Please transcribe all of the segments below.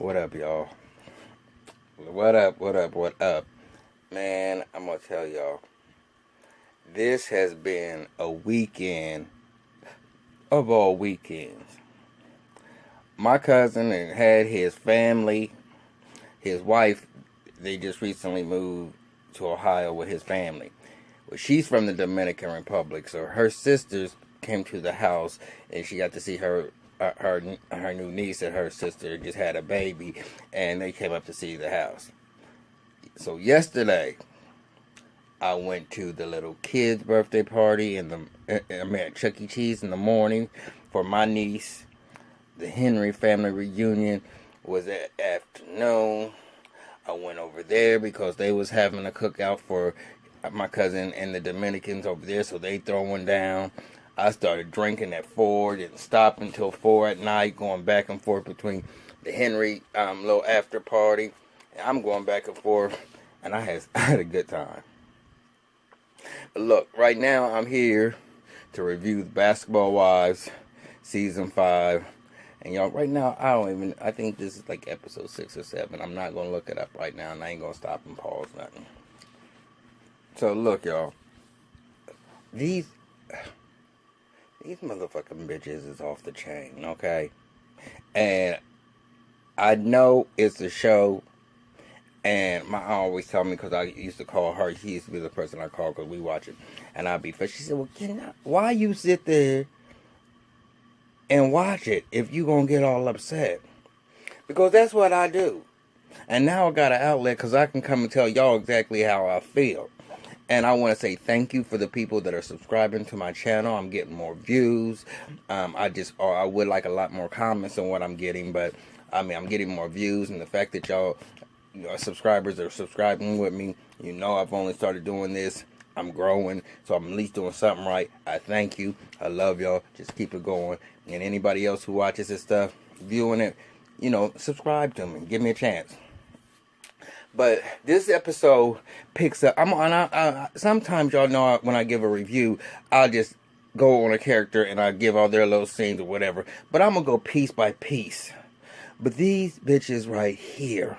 What up, y'all? What up? Man, I'm gonna tell y'all. This has been a weekend of all weekends. My cousin had his family, his wife, they just recently moved to Ohio with his family. Well, she's from the Dominican Republic, so her sisters came to the house and she got to see her new niece and her sister just had a baby, and they came up to see the house. So yesterday, I went to the little kid's birthday party at Chuck E. Cheese in the morning for my niece. The Henry family reunion was at afternoon. I went over there because they was having a cookout for my cousin and the Dominicans over there, so they throwing down. I started drinking at 4, didn't stop until 4 at night, going back and forth between the Henry little after party. I'm going back and forth, and I had a good time. But look, right now I'm here to review the Basketball Wives season 5. And y'all, right now, I think this is like episode 6 or 7. I'm not going to look it up right now, and I ain't going to stop and pause nothing. So, look, y'all. These motherfucking bitches is off the chain, okay? And I know it's a show, and my aunt always tell me, because I used to call her, she used to be the person I call because we watch it, and I'd be first. She said, well, why you sit there and watch it if you gonna get all upset? Because that's what I do. And now I got an outlet because I can come and tell y'all exactly how I feel. And I want to say thank you for the people that are subscribing to my channel. I'm getting more views. I would like a lot more comments on what I'm getting, but I'm getting more views, and the fact that y'all, subscribers are subscribing with me. I've only started doing this. I'm growing, so I'm at least doing something right. I thank you. I love y'all. Just keep it going. And anybody else who watches this stuff, viewing it, subscribe to me. Give me a chance. But this episode picks up. Sometimes y'all know when I give a review, I'll just go on a character and I give all their little scenes or whatever. But I'm gonna go piece by piece. But these bitches right here,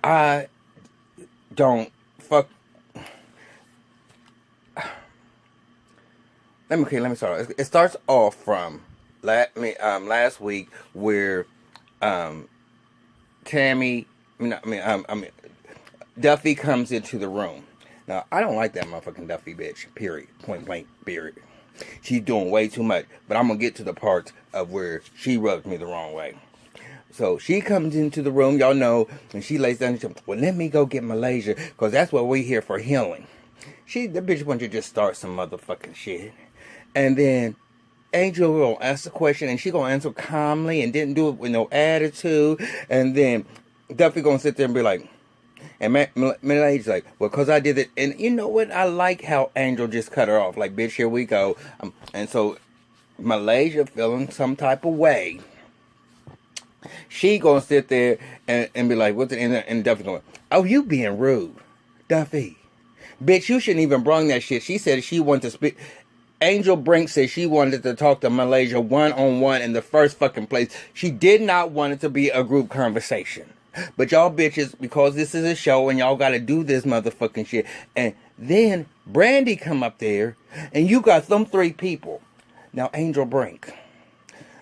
I don't fuck. Let me start. It starts off from last week where Duffy comes into the room. Now, I don't like that motherfucking Duffy bitch, period. Point blank, period. She's doing way too much, but I'm going to get to the parts of where she rubs me the wrong way. So, she comes into the room, y'all know, and she lays down and says, well, let me go get Malaysia, because that's what we're here for, healing. The bitch wants to just start some motherfucking shit. And then Angel will ask the question, and she gonna answer calmly and didn't do it with no attitude. And then Duffy gonna sit there and be like, and Malaysia's like, well, because I did it. And you know what? I like how Angel just cut her off. Like, bitch, here we go. And so Malaysia feeling some type of way. She gonna sit there and be like, what's it? And Duffy going, oh, you being rude. Duffy. Bitch, you shouldn't even brung that shit. She said she wanted to speak. Angel Brink said she wanted to talk to Malaysia one-on-one in the first fucking place. She did not want it to be a group conversation. But y'all bitches, because this is a show and y'all gotta do this motherfucking shit. And then Brandy come up there and you got them 3 people. Now, Angel Brink,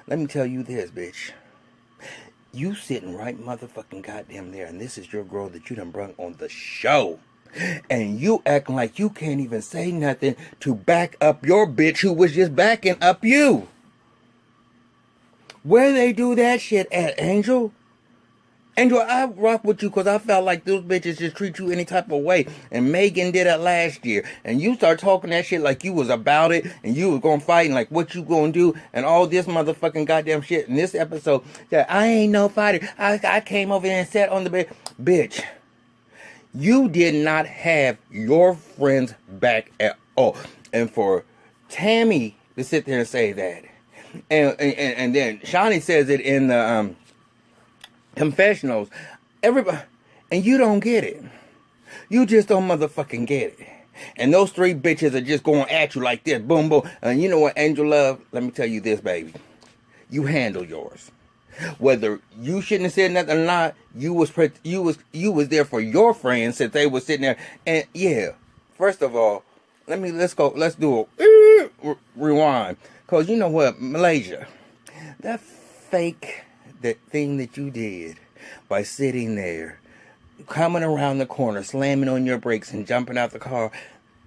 let me tell you this, bitch. You sitting right motherfucking goddamn there, and this is your girl that you done brung on the show. And you acting like you can't even say nothing to back up your bitch who was just backing up you. Where they do that shit at, Angel? Angel, I rock with you because I felt like those bitches just treat you any type of way. And Megan did it last year. And you start talking that shit like you was about it. And you was going to fight and like what you going to do. And all this motherfucking goddamn shit. In this episode, that I ain't no fighter. I came over there and sat on the bed. Bitch. You did not have your friends back at all. And for Tammy to sit there and say that. And then Shawnee says it in the confessionals. Everybody, and you don't get it. You just don't motherfucking get it. And those 3 bitches are just going at you like this. Boom, boom. And you know what, Angel Love? Let me tell you this, baby. You handle yours. Whether you shouldn't have said nothing or not, you was there for your friends since they was sitting there. And yeah, first of all, let's do a rewind. Cause you know what, Malaysia, that that thing that you did by sitting there, coming around the corner, slamming on your brakes and jumping out the car.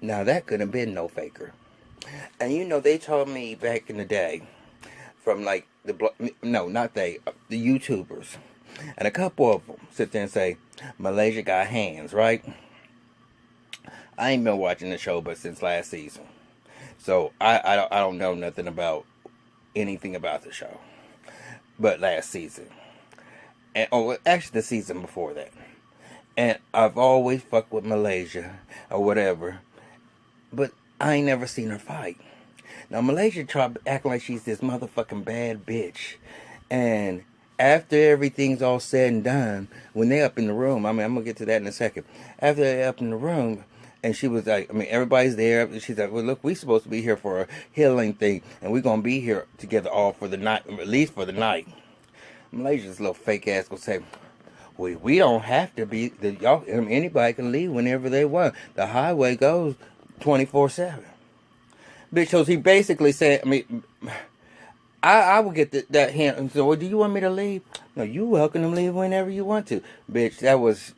Now that could have been no faker. And you know, they told me back in the day, from like no, not they, the YouTubers, and a couple of them sit there and say, Malaysia got hands, right? I ain't been watching the show but since last season, so I don't know nothing about anything about the show, but last season, and actually the season before that, and I've always fucked with Malaysia or whatever, but I ain't never seen her fight. Now, Malaysia tried acting like she's this motherfucking bad bitch. And after everything's all said and done, when they up in the room, I'm going to get to that in a second. After they're up in the room, and she was like, everybody's there. She's like, well, look, we supposed to be here for a healing thing. And we're going to be here together all for the night, at least for the night. Malaysia's little fake ass going to say, we don't have to be, anybody can leave whenever they want. The highway goes 24/7. Bitch, so he basically said, I would get that hint and say, well, do you want me to leave? No, you welcome to leave whenever you want to. Bitch, that was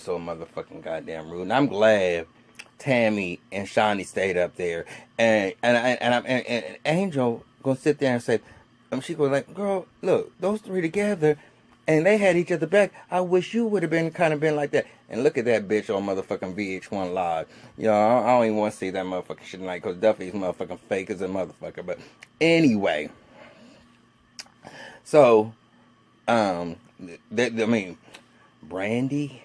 so motherfucking goddamn rude. And I'm glad Tammy and Shawnee stayed up there. And Angel gonna sit there and say, she goes like, girl, look, those three together, and they had each other back. I wish you would have been like that. And look at that bitch on motherfucking VH1 Live. You know, I don't even want to see that motherfucking shit tonight because Duffy's motherfucking fake as a motherfucker. But anyway, so, Brandy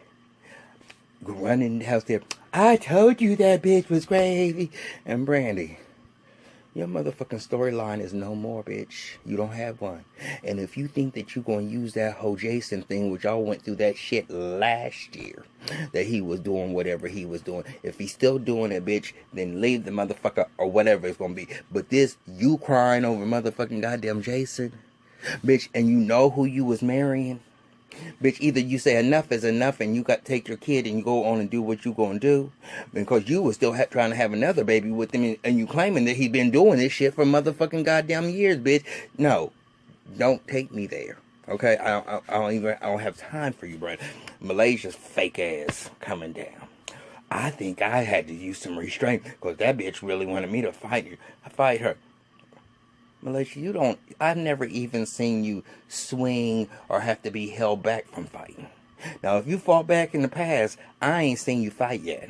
running the house there. I told you that bitch was crazy. And Brandy, your motherfucking storyline is no more, bitch. You don't have one. And if you think that you're going to use that whole Jason thing, which y'all went through that shit last year, that he was doing whatever he was doing. If he's still doing it, bitch, then leave the motherfucker or whatever it's going to be. But this, you crying over motherfucking goddamn Jason, bitch, and you know who you was marrying. Bitch, either you say enough is enough and you got to take your kid and you go on and do what you going to do. Because you was still trying to have another baby with him and you claiming that he been doing this shit for motherfucking goddamn years, bitch. No, don't take me there. Okay? I don't have time for you, Brad. Malaysia's fake ass coming down. I think I had to use some restraint because that bitch really wanted me to fight her. Malaysia, I've never even seen you swing or have to be held back from fighting. Now, if you fought back in the past, I ain't seen you fight yet.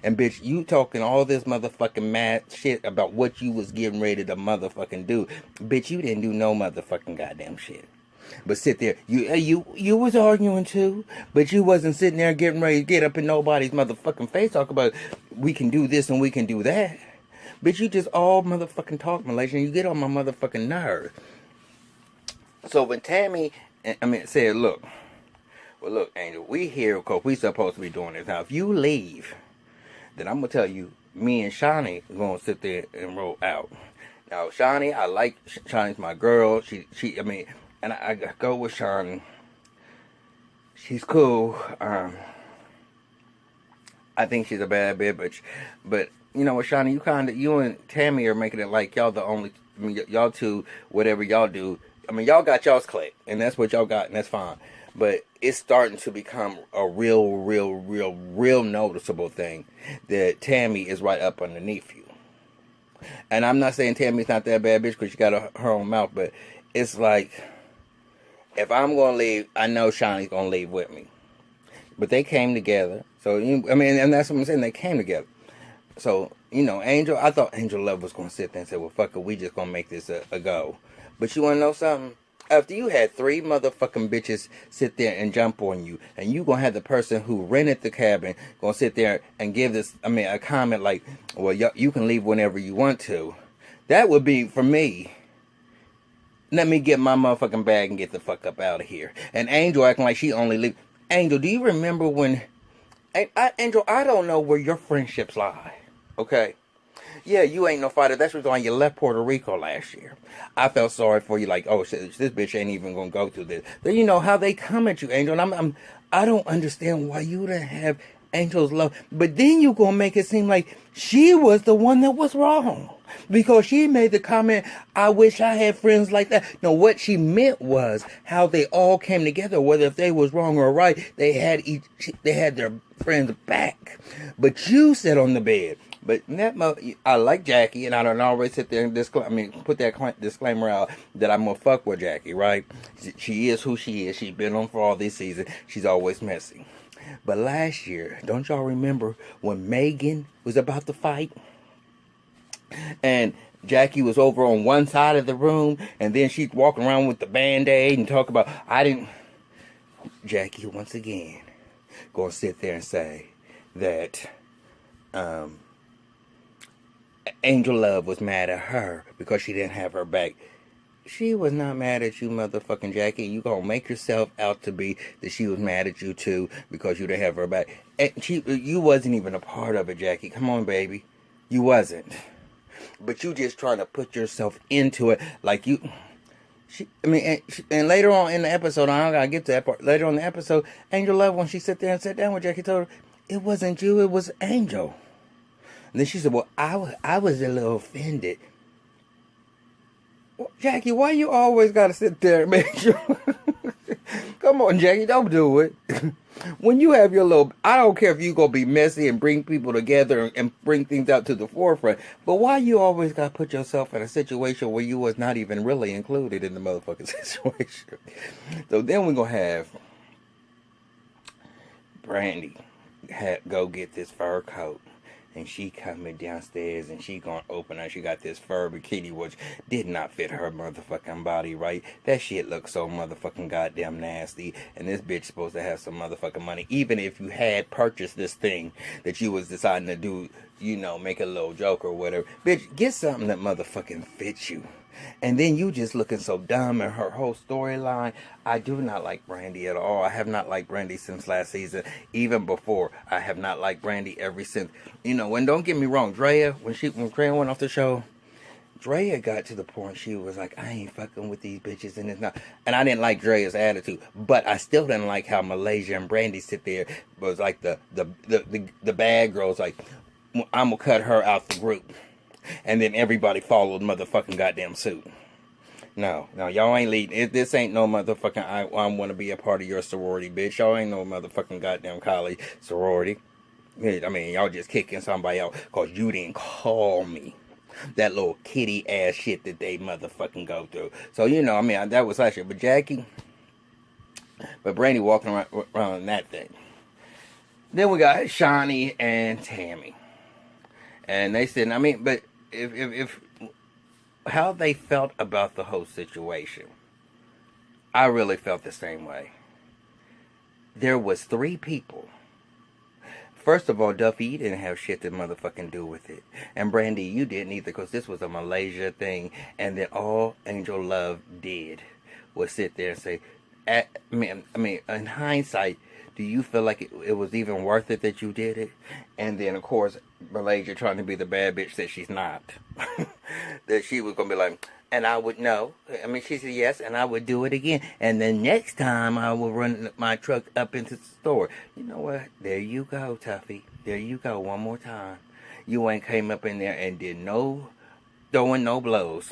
And bitch, you talking all this motherfucking mad shit about what you was getting ready to motherfucking do. Bitch, you didn't do no motherfucking goddamn shit. But sit there, you was arguing too, but you wasn't sitting there getting ready to get up in nobody's motherfucking face talk about we can do this and we can do that. Bitch, you just all motherfucking talk, Malaysia, and you get on my motherfucking nerves. So when Tammy, said, look, Angel, we here because we supposed to be doing this. Now, if you leave, then I'm going to tell you, me and Shawnee are going to sit there and roll out. Now, Shawnee, I like, Shawnee's my girl. And I go with Shawnee. She's cool. I think she's a bad bitch, but you know what, Shawnee, you and Tammy are making it like y'all the only, y'all two, whatever y'all do. Y'all got y'all's clique, and that's what y'all got, and that's fine. But it's starting to become a real noticeable thing that Tammy is right up underneath you. And I'm not saying Tammy's not that bad bitch because she got her own mouth, but it's like, if I'm going to leave, I know Shawnee's going to leave with me. But they came together. So, and that's what I'm saying, they came together. So, Angel, I thought Angel Love was going to sit there and say, well, fuck it, we just going to make this a go. But you want to know something? After you had 3 motherfucking bitches sit there and jump on you, and you going to have the person who rented the cabin going to sit there and give a comment like, well, you can leave whenever you want to. That would be, for me, let me get my motherfucking bag and get the fuck up out of here. And Angel acting like she only leave. Angel, do you remember when... Angel, I don't know where your friendships lie. Okay? Yeah, you ain't no fighter. That's why you left Puerto Rico last year. I felt sorry for you. Like, oh shit, this bitch ain't even gonna go through this. Then you know how they come at you, Angel. And I don't understand why you didn't have Angel's love. But then you gonna make it seem like she was the one that was wrong because she made the comment, "I wish I had friends like that." No, what she meant was how they all came together. Whether if they was wrong or right, they had their friends back. But you sat on the bed. But I like Jackie, and I don't always sit there and put that disclaimer out that I'm gonna fuck with Jackie, right? She is who she is. She's been on for all this season. She's always messy. But last year, don't y'all remember when Megan was about to fight? And Jackie was over on one side of the room, and then she'd walk around with the Band-Aid and talk about, Jackie, once again, gonna sit there and say that, Angel Love was mad at her because she didn't have her back. She was not mad at you, motherfucking Jackie. You gonna make yourself out to be that she was mad at you too because you didn't have her back. And you wasn't even a part of it, Jackie. Come on, baby. You wasn't. But you just trying to put yourself into it like you... and later on in the episode, I don't gotta get to that part. Later on in the episode, Angel Love, when she sat there and sat down with Jackie, told her, it wasn't you, it was Angel. And then she said, well, I was a little offended. Well, Jackie, why you always got to sit there and make sure? Come on, Jackie, don't do it. When you have your little... I don't care if you going to be messy and bring people together and bring things out to the forefront. But why you always got to put yourself in a situation where you was not even really included in the motherfucking situation? So then we're going to have Brandy go get this fur coat. And she coming downstairs and she gonna open her. She got this fur bikini which did not fit her motherfucking body right. That shit looks so motherfucking goddamn nasty. And this bitch supposed to have some motherfucking money. Even if you had purchased this thing that you was deciding to do, you know, make a little joke or whatever. Bitch, get something that motherfucking fits you. And then you just looking so dumb in her whole storyline. I do not like Brandy at all. I have not liked Brandy since last season. Even before, I have not liked Brandy ever since. You know, and don't get me wrong, Drea, when Drea went off the show, Drea got to the point she was like, I ain't fucking with these bitches and it's not. And I didn't like Drea's attitude. But I still didn't like how Malaysia and Brandy sit there. It was like the bad girls like, I'm gonna cut her out the group. And then everybody followed motherfucking goddamn suit. No, y'all ain't leading. This ain't no motherfucking I want to be a part of your sorority, bitch. Y'all ain't no motherfucking goddamn college sorority. I mean, y'all just kicking somebody out because you didn't call me. That little kitty ass shit that they motherfucking go through. So, you know, I mean, that was last year. But Brandy walking around that thing. Then we got Shani and Tammy. And they said, I mean, but if how they felt about the whole situation, I really felt the same way. There was 3 people. First of all, Duffy, you didn't have shit to motherfucking do with it. And Brandy, you didn't either, because this was a Malaysia thing. And then all Angel Love did was sit there and say, I mean, in hindsight, do you feel like it was even worth it that you did it? And then, of course, Malaysia trying to be the bad bitch that she's not. That she was going to be like, and I would know. I mean, she said yes, and I would do it again. And then next time, I will run my truck up into the store. You know what? There you go, Tuffy. There you go, one more time. You ain't came up in there and did no throwing no blows.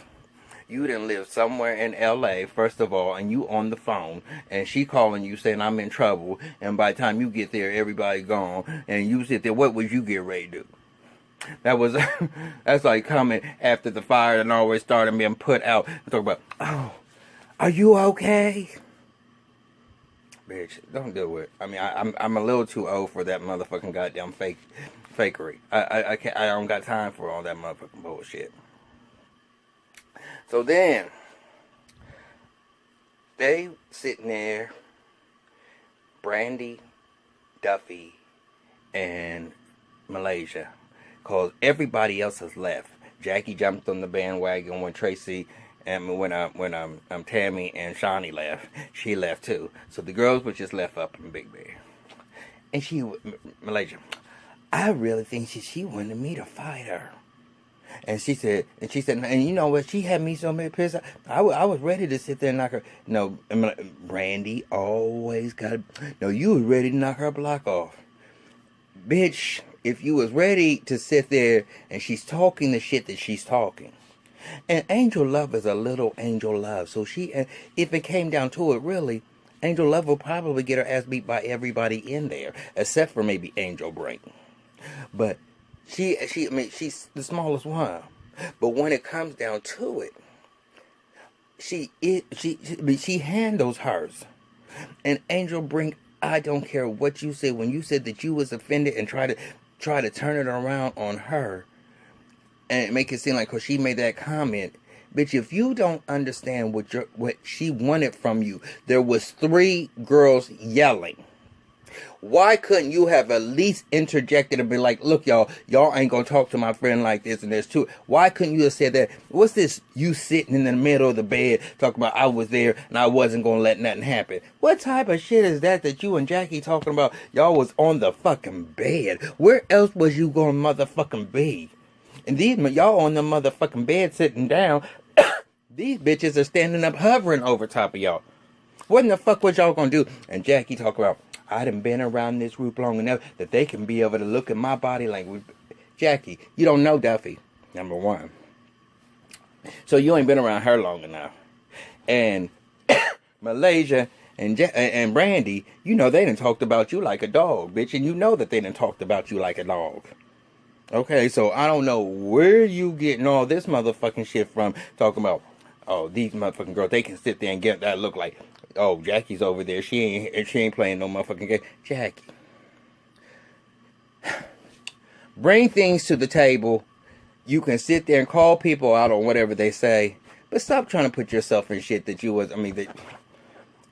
You didn't live somewhere in L.A., first of all, and you on the phone, and she calling you saying, I'm in trouble, and by the time you get there, everybody gone, and you sit there, what would you get ready to do? That's like coming after the fire and always starting being put out, and talk about, oh, are you okay? Bitch, don't do it. I mean, I'm a little too old for that motherfucking goddamn fakery. I don't got time for all that motherfucking bullshit. So then, they sitting there, Brandy, Duffy, and Malaysia, because everybody else has left. Jackie jumped on the bandwagon when Tracy and when Tammy and Shani left. She left too. So the girls were just left up in Big Bear. And Malaysia, I really think she wanted me to fight her. And you know what? She had me so mad pissed. I was ready to sit there and knock her. No, Brandy always got. No, you was ready to knock her block off, bitch. If you was ready to sit there and she's talking the shit that she's talking, and Angel Love is a little Angel Love, so if it came down to it, really, Angel Love will probably get her ass beat by everybody in there, except for maybe Angel Brain. But she's the smallest one. But when it comes down to it, she handles hers. And Angel Brink, I don't care what you said. When you said that you was offended and try to turn it around on her and make it seem like, because she made that comment, bitch, if you don't understand what she wanted from you, there was 3 girls yelling. Why couldn't you have at least interjected and been like, look, y'all ain't gonna talk to my friend like this, and there's 2. Why couldn't you have said that? What's this, you sitting in the middle of the bed talking about I was there and I wasn't gonna let nothing happen? What type of shit is that you and Jackie talking about? Y'all was on the fucking bed. Where else was you gonna motherfucking be? And y'all on the motherfucking bed sitting down. These bitches are standing up hovering over top of y'all. What in the fuck was y'all gonna do? And Jackie talk about, I done been around this group long enough that they can be able to look at my body language. Jackie, you don't know Duffy, number one. So you ain't been around her long enough. And Malaysia and Brandy, you know they done talked about you like a dog, bitch. And you know that they done talked about you like a dog. Okay, so I don't know where you getting all this motherfucking shit from, talking about, oh, these motherfucking girls, they can sit there and get that look like, oh, Jackie's over there. She ain't playing no motherfucking game. Jackie, bring things to the table. You can sit there and call people out on whatever they say, but stop trying to put yourself in shit that you was. I mean,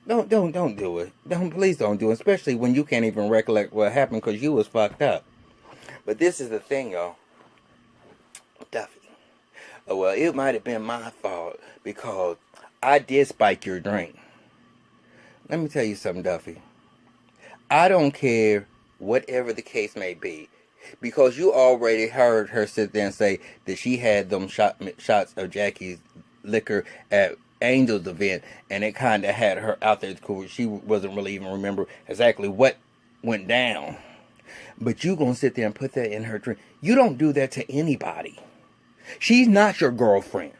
don't do it. Please don't do it. Especially when you can't even recollect what happened because you was fucked up. But this is the thing, y'all. Duffy. Oh, well, it might have been my fault because I did spike your drink. Let me tell you something, Duffy. I don't care whatever the case may be, because you already heard her sit there and say that she had them shots of Jackie's liquor at Angel's event, and it kind of had her out there. She wasn't really even remember exactly what went down. But you gonna sit there and put that in her drink. You don't do that to anybody. She's not your girlfriend.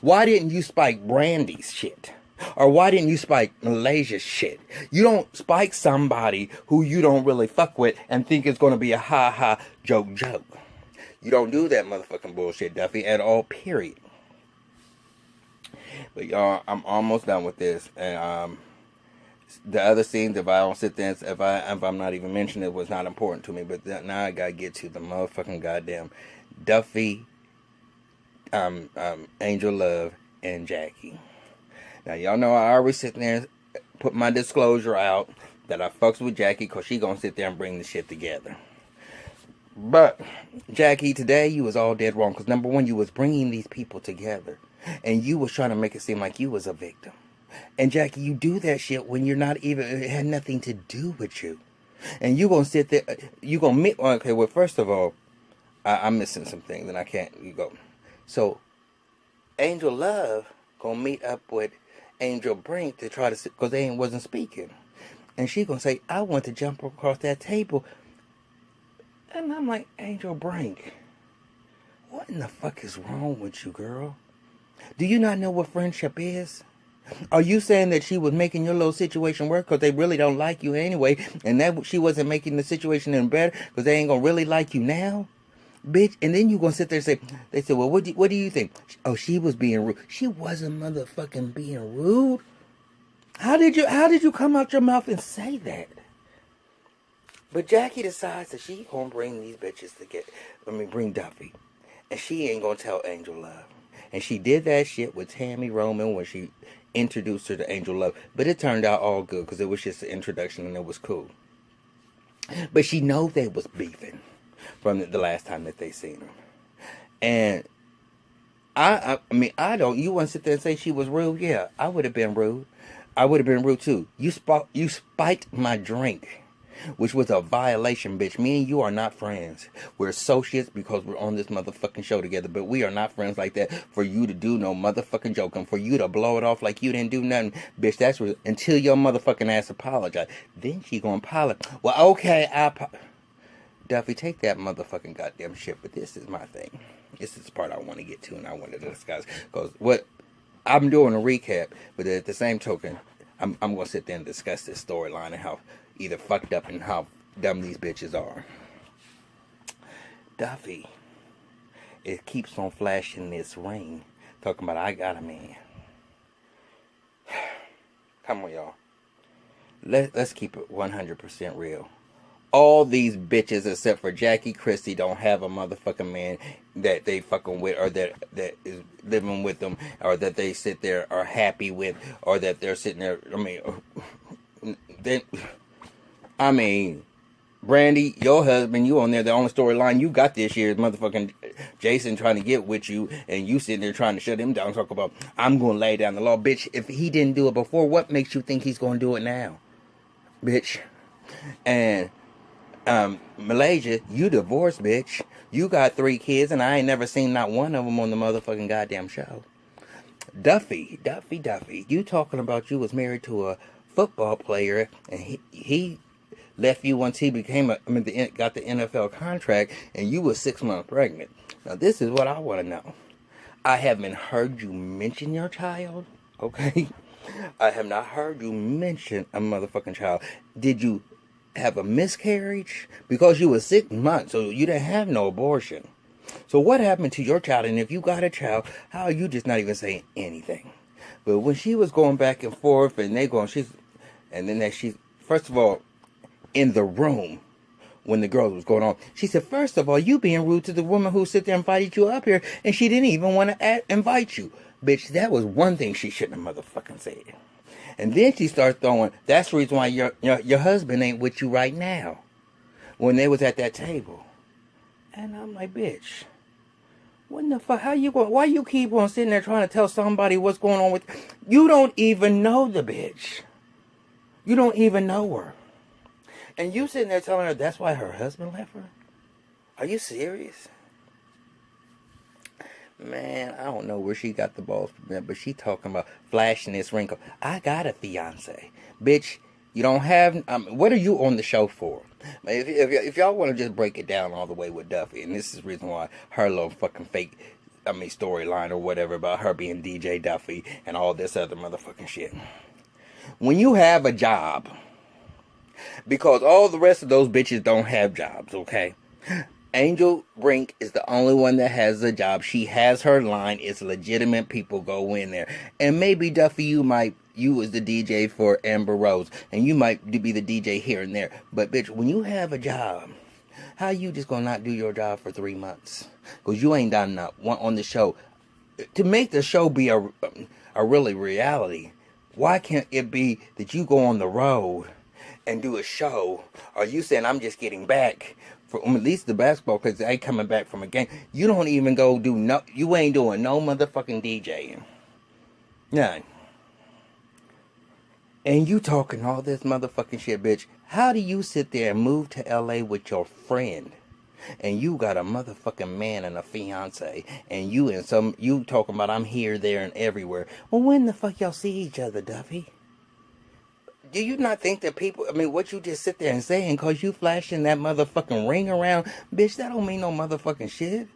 Why didn't you spike Brandy's shit? Or why didn't you spike Malaysia's shit? You don't spike somebody who you don't really fuck with and think it's going to be a ha-ha joke. You don't do that motherfucking bullshit, Duffy, at all, period. But y'all, I'm almost done with this. And the other scenes, if I don't sit there, if I'm not even mentioning it, was not important to me. But now I got to get to the motherfucking goddamn Duffy, Angel Love, and Jackie. Now, y'all know I always sit there and put my disclosure out that I fucks with Jackie because she gonna sit there and bring the shit together. But, Jackie, today you was all dead wrong because, number one, you was bringing these people together. And you was trying to make it seem like you was a victim. And, Jackie, you do that shit when you're not even, it had nothing to do with you. And you gonna sit there, you gonna meet, okay, well, first of all, I'm missing some things and I can't, you go. So, Angel Love gonna meet up with Angel Brink to try to, because they wasn't speaking. And she gonna say, I want to jump across that table. And I'm like, Angel Brink, what in the fuck is wrong with you, girl? Do you not know what friendship is? Are you saying that she was making your little situation work because they really don't like you anyway, and that she wasn't making the situation any better because they ain't gonna really like you now? Bitch, and then you gonna sit there and say, they said, well, what do you think? Oh, she was being rude. She wasn't motherfucking being rude. How did you come out your mouth and say that? But Jackie decides that she gonna bring these bitches together. Bring Duffy. And she ain't gonna tell Angel Love. And she did that shit with Tammy Roman when she introduced her to Angel Love. But it turned out all good because it was just an introduction and it was cool. But she knows they was beefing from the last time that they seen her. And you want to sit there and say she was rude? Yeah, I would have been rude. I would have been rude too. You spiked my drink. which was a violation, bitch. Me and you are not friends. We're associates because we're on this motherfucking show together, but we are not friends like that for you to do no motherfucking joking, for you to blow it off like you didn't do nothing, bitch. That's until your motherfucking ass apologize. Then she gonna apologize. Well, okay, Duffy, take that motherfucking goddamn shit, but this is my thing. This is the part I want to get to and I want to discuss, because what I'm doing a recap, but at the same token, I'm going to sit there and discuss this storyline and how either fucked up and how dumb these bitches are. Duffy, it keeps on flashing this ring, talking about, I got a man. Come on, y'all. Let's keep it 100% real. All these bitches, except for Jackie Christie, don't have a motherfucking man that they fucking with, or that is living with them, or that they sit there are happy with, or that they're sitting there. I mean, Brandy, your husband, you on there. The only storyline you got this year is motherfucking Jason trying to get with you, and you sitting there trying to shut him down. Talk about, I'm going to lay down the law, bitch. If he didn't do it before, what makes you think he's going to do it now, bitch? And Malaysia, you divorced, bitch. You got 3 kids, and I ain't never seen not one of them on the motherfucking goddamn show. Duffy, you talking about you was married to a football player, and he left you once he became got the NFL contract, and you was 6 months pregnant. Now this is what I want to know. I haven't heard you mention your child, okay? I have not heard you mention a motherfucking child. Did you have a miscarriage? Because you were 6 months, so you didn't have no abortion. So what happened to your child? And if you got a child, how are you just not even saying anything? But when she was going back and forth, and she's first of all, in the room when the girls was going on, she said, first of all, you being rude to the woman who sit there and invited you up here, and she didn't even want to invite you. Bitch, that was one thing she shouldn't have motherfucking said. And then she starts throwing, that's the reason why your husband ain't with you right now, when they was at that table. And I'm like, bitch, what the fuck? Why you keep on sitting there trying to tell somebody what's going on with, you don't even know the bitch. You don't even know her. And you sitting there telling her that's why her husband left her? Are you serious? Man, I don't know where she got the balls from that, but she talking about flashing this wrinkle. I got a fiance. Bitch, you don't have, what are you on the show for? If y'all want to just break it down all the way with Duffy, and this is the reason why her little fucking fake, storyline or whatever about her being DJ Duffy and all this other motherfucking shit. When you have a job, because all the rest of those bitches don't have jobs, okay? Angel Brink is the only one that has a job. She has her line. It's legitimate people go in there. And maybe, Duffy, you as the DJ for Amber Rose, and you might be the DJ here and there. But, bitch, when you have a job, how you just gonna not do your job for 3 months? Because you ain't done enough on the show. To make the show be a really reality, why can't it be that you go on the road and do a show? Or you saying, I'm just getting back from at least the basketball, because they ain't coming back from a game. You don't even go you ain't doing no motherfucking DJing. None. And you talking all this motherfucking shit, bitch. How do you sit there and move to LA with your friend, and you got a motherfucking man and a fiance, and you talking about I'm here, there, and everywhere? Well, when the fuck y'all see each other, Duffy? Do you not think that people, what you just sit there and saying, cause you flashing that motherfucking ring around, bitch, that don't mean no motherfucking shit.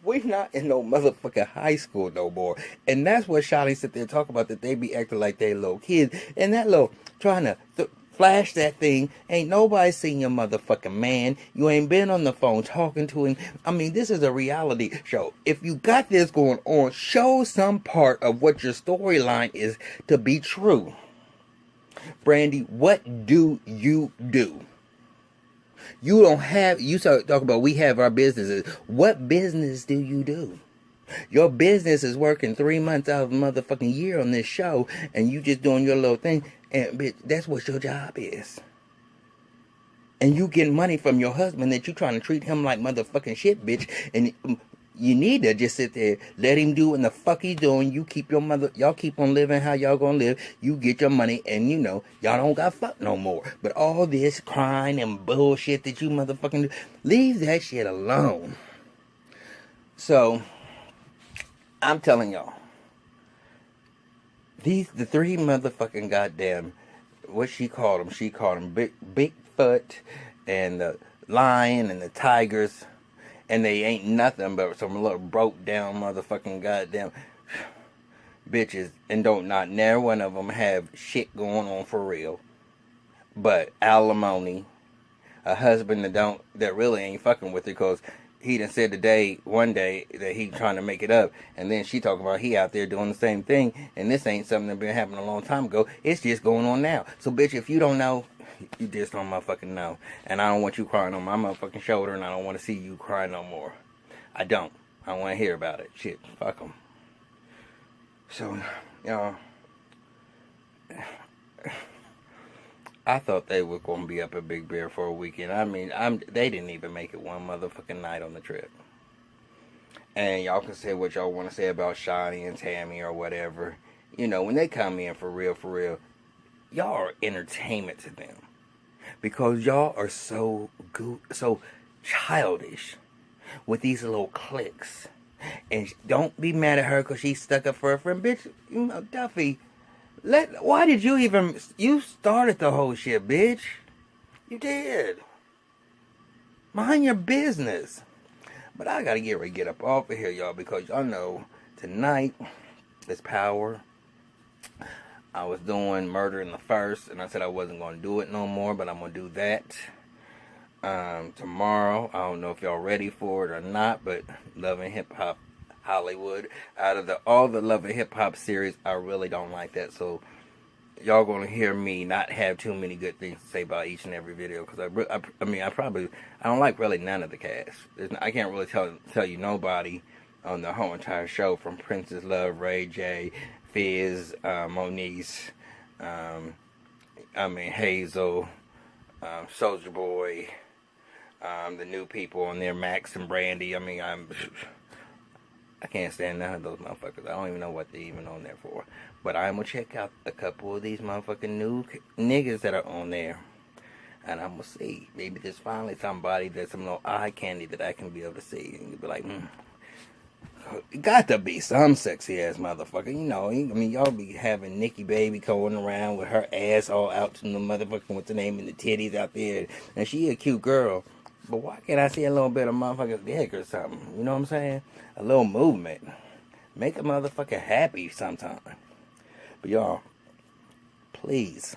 We're not in no motherfucking high school no more. And that's what Shawty sit there and talk about, that they be acting like they little kids. And that little, trying to flash that thing, ain't nobody seen your motherfucking man. You ain't been on the phone talking to him. This is a reality show. If you got this going on, show some part of what your storyline is to be true. Brandy, what do? You don't have, you start talking about we have our businesses. What business do you do? Your business is working 3 months out of a motherfucking year on this show, and you just doing your little thing, and bitch, that's what your job is. And you getting money from your husband that you trying to treat him like motherfucking shit, bitch. And You need to just sit there, let him do what the fuck he's doing. You keep y'all keep on living how y'all gonna live. You get your money, and y'all don't got fuck no more. But all this crying and bullshit that you motherfucking do, leave that shit alone. So, I'm telling y'all, the three motherfucking goddamn, what she called them Bigfoot, and the lion, and the tigers. And they ain't nothing but some little broke down motherfucking goddamn bitches. And not never one of them have shit going on for real. But alimony, a husband that really ain't fucking with her, because he done said one day that he trying to make it up. And then she talking about he out there doing the same thing. And this ain't something that been happening a long time ago. It's just going on now. So bitch, if you don't know, you just don't motherfucking know. And I don't want you crying on my motherfucking shoulder, and I don't want to see you cry no more. I don't want to hear about it. Shit, fuck them. So, y'all, I thought they were going to be up at Big Bear for a weekend. I mean, they didn't even make it one motherfucking night on the trip. And y'all can say what y'all want to say about Shani and Tammy or whatever. When they come in for real, y'all are entertainment to them. Because y'all are so childish with these little cliques. And don't be mad at her because she stuck up for her friend. Bitch, Duffy, why did you started the whole shit, bitch. You did. Mind your business. But I gotta get up off of here, y'all, because y'all know tonight is Power. I was doing Murder in the First, and I said I wasn't going to do it no more, but I'm going to do that tomorrow. I don't know if y'all ready for it or not, but Love and Hip Hop Hollywood. Out of all the Love and Hip Hop series, I really don't like that, so y'all going to hear me not have too many good things to say about each and every video, because I don't like really none of the cast. I can't really tell you nobody on the whole entire show, from Princess Love, Ray J, Fizz, Moniece, Hazel, Soulja Boy, the new people on there, Max and Brandy. I can't stand none of those motherfuckers. I don't even know what they're even on there for. But I'm going to check out a couple of these motherfucking new niggas that are on there. And I'm going to see. Maybe there's finally somebody that's some little eye candy that I can be able to see. And you'll be like, got to be some sexy ass motherfucker. Y'all be having Nikki Baby going around with her ass all out to the motherfucking, what's the name, and the titties out there. And she a cute girl. But why can't I see a little bit of motherfucker's dick or something? You know what I'm saying? A little movement. Make a motherfucker happy sometime. But y'all, please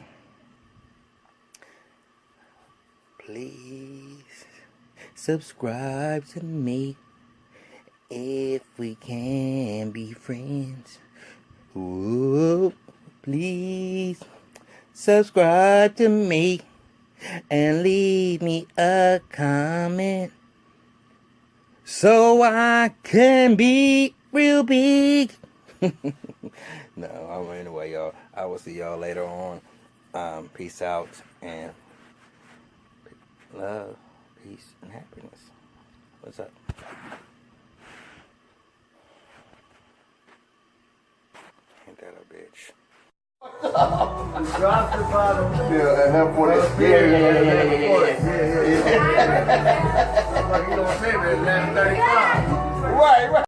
subscribe to me. If we can be friends, ooh, please subscribe to me and leave me a comment so I can be real big. No, anyway, y'all, I will see y'all later on. Peace out, and love, peace, and happiness. What's up? Ain't that a bitch? You dropped the bottom. Yeah, and that for that. Yeah. Like you don't say that, 35. Right.